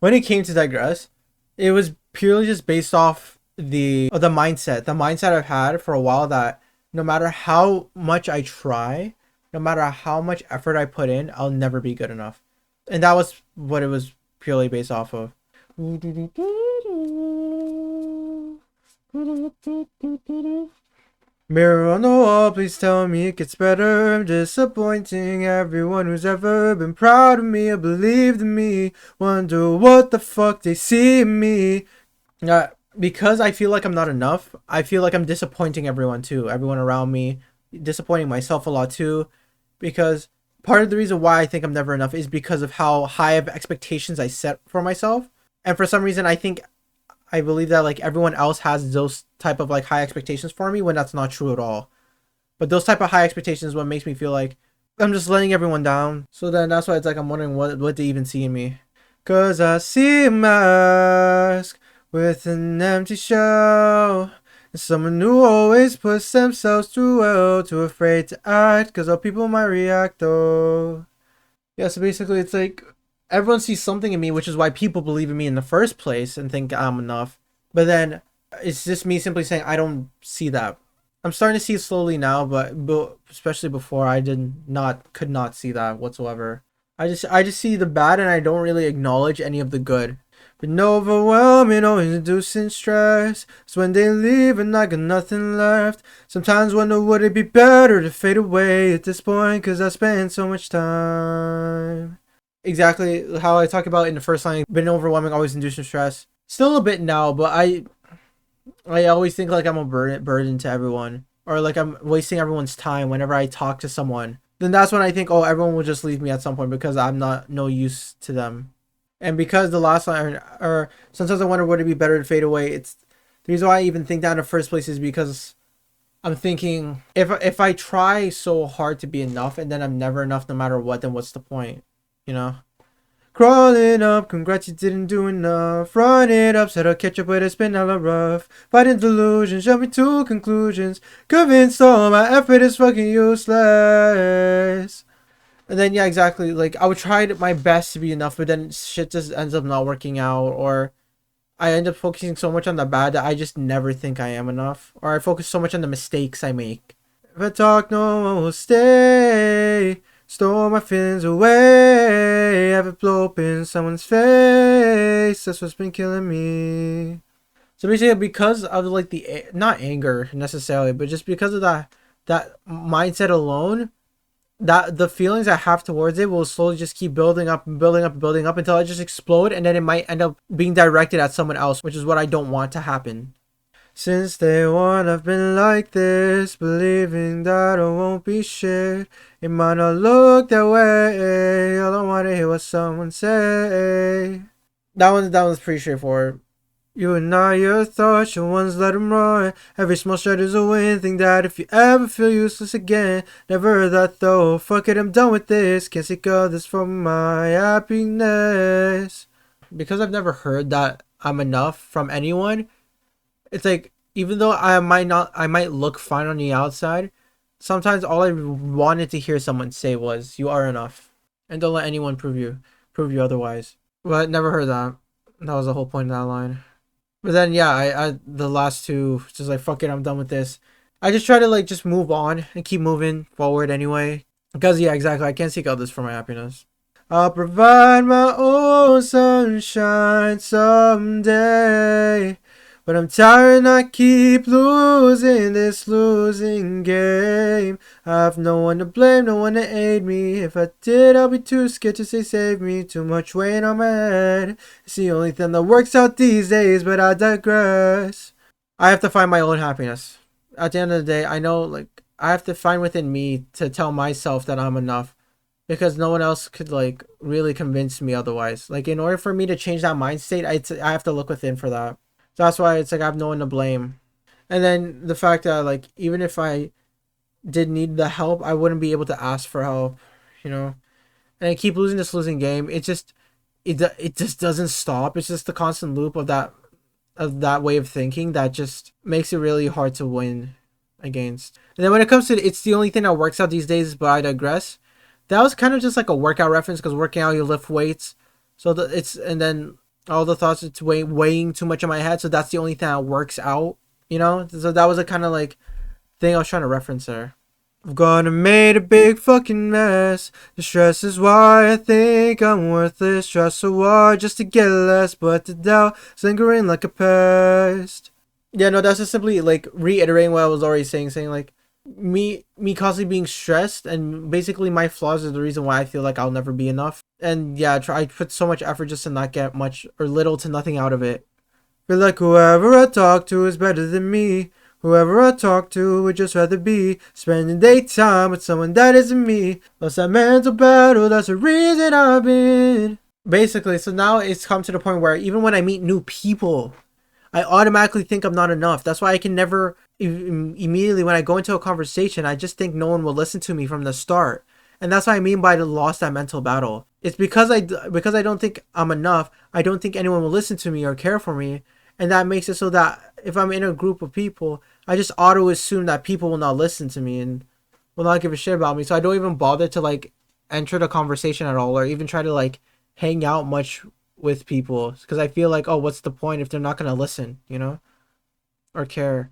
when it came to digress, it was purely just based off the mindset I've had for a while, that no matter how much I try, no matter how much effort I put in, I'll never be good enough. And that was what it was purely based off of. Mirror on the wall, please tell me it gets better. I'm disappointing everyone who's ever been proud of me or believed in me. Wonder what the fuck they see in me. Because I feel like I'm not enough, I feel like I'm disappointing everyone too. Everyone around me, disappointing myself a lot too. Because part of the reason why I think I'm never enough is because of how high of expectations I set for myself. And for some reason, I believe that like everyone else has those type of like high expectations for me, when that's not true at all. But those type of high expectations is what makes me feel like I'm just letting everyone down. So then that's why it's like I'm wondering what they even see in me. Cause I see a mask with an empty shell. And someone who always puts themselves through well, too afraid to act cause how people might react though. Yeah, so basically it's like everyone sees something in me, which is why people believe in me in the first place and think I'm enough. But then it's just me simply saying I don't see that. I'm starting to see it slowly now, but especially before I could not see that whatsoever. I just see the bad and I don't really acknowledge any of the good. But no overwhelming or inducing stress. It's when they leave and I got nothing left. Sometimes wonder would it be better to fade away at this point, cause I spent so much time. Exactly how I talk about in the first line, been overwhelming, always inducing stress. Still a bit now, but I always think like I'm a burden to everyone, or like I'm wasting everyone's time whenever I talk to someone. Then that's when I think, oh, everyone will just leave me at some point because I'm not no use to them. And because the last line, or sometimes I wonder would it be better to fade away. It's the reason why I even think that in the first place is because I'm thinking if I try so hard to be enough and then I'm never enough no matter what, then what's the point? You know? Crawling up, congrats you didn't do enough. Run it up, said I'll catch up but it's been hella rough. Fighting delusions, jumping to conclusions. Convinced all my effort is fucking useless. And then yeah, exactly. Like I would try my best to be enough, but then shit just ends up not working out, or I end up focusing so much on the bad that I just never think I am enough, or I focus so much on the mistakes I make. If I talk, no one will stay. Store my feelings away. Have it blow up in someone's face. That's what's been killing me. So basically, because of like the not anger necessarily, but just because of that mindset alone, that the feelings I have towards it will slowly just keep building up and building up and building up until I just explode, and then it might end up being directed at someone else, which is what I don't want to happen. Since day one I've been like this, believing that I won't be shit. It might not look that way, I don't wanna hear what someone say. That one's pretty straightforward. You and I, your thoughts, your ones let them run. Every small stride is a win. Think that if you ever feel useless again, never heard that though. Fuck it, I'm done with this. Can't seek others for my happiness. Because I've never heard that I'm enough from anyone, it's like even though I might look fine on the outside, sometimes all I wanted to hear someone say was "You are enough," and don't let anyone prove you otherwise. But I never heard that. That was the whole point of that line. But then yeah, I the last two just like fuck it, I'm done with this. I just try to like just move on and keep moving forward anyway. Because yeah, exactly. I can't seek others for my happiness. I'll provide my own sunshine someday. But I'm tired and I keep losing this losing game. I have no one to blame, no one to aid me. If I did, I'll be too scared to say save me. Too much weight on my head. It's the only thing that works out these days, but I digress. I have to find my own happiness. At the end of the day, I know like I have to find within me to tell myself that I'm enough. Because no one else could like really convince me otherwise. Like in order for me to change that mind state, I have to look within for that. So that's why it's like I have no one to blame. And then the fact that like even if I did need the help, I wouldn't be able to ask for help, you know. And I keep losing this losing game. It just doesn't stop. It's just the constant loop of that way of thinking that just makes it really hard to win against. And then when it comes to it's the only thing that works out these days, but I digress. That was kind of just like a workout reference because working out you lift weights. So it's and then all the thoughts it's weighing too much in my head, so that's the only thing that works out, you know. So that was a kind of like thing I was trying to reference there. I've gone and made a big fucking mess. The stress is why I think I'm worthless. Try so hard just to get less, but the doubt lingering like a pest. Yeah, no, that's just simply like reiterating what I was already saying like me constantly being stressed, and basically my flaws are the reason why I feel like I'll never be enough. And yeah, I put so much effort just to not get much or little to nothing out of it. Feel like whoever I talk to is better than me. Whoever I talk to would just rather be spending daytime with someone that isn't me. Lost that mental battle, that's the reason I've been. Basically, so now it's come to the point where even when I meet new people, I automatically think I'm not enough. That's why I can never immediately when I go into a conversation, I just think no one will listen to me from the start. And that's what I mean by the lost that mental battle. It's because I don't think I'm enough. I don't think anyone will listen to me or care for me, and that makes it so that if I'm in a group of people, I just auto assume that people will not listen to me and will not give a shit about me. So I don't even bother to like enter the conversation at all or even try to like hang out much with people because I feel like, oh, what's the point if they're not gonna listen, you know, or care.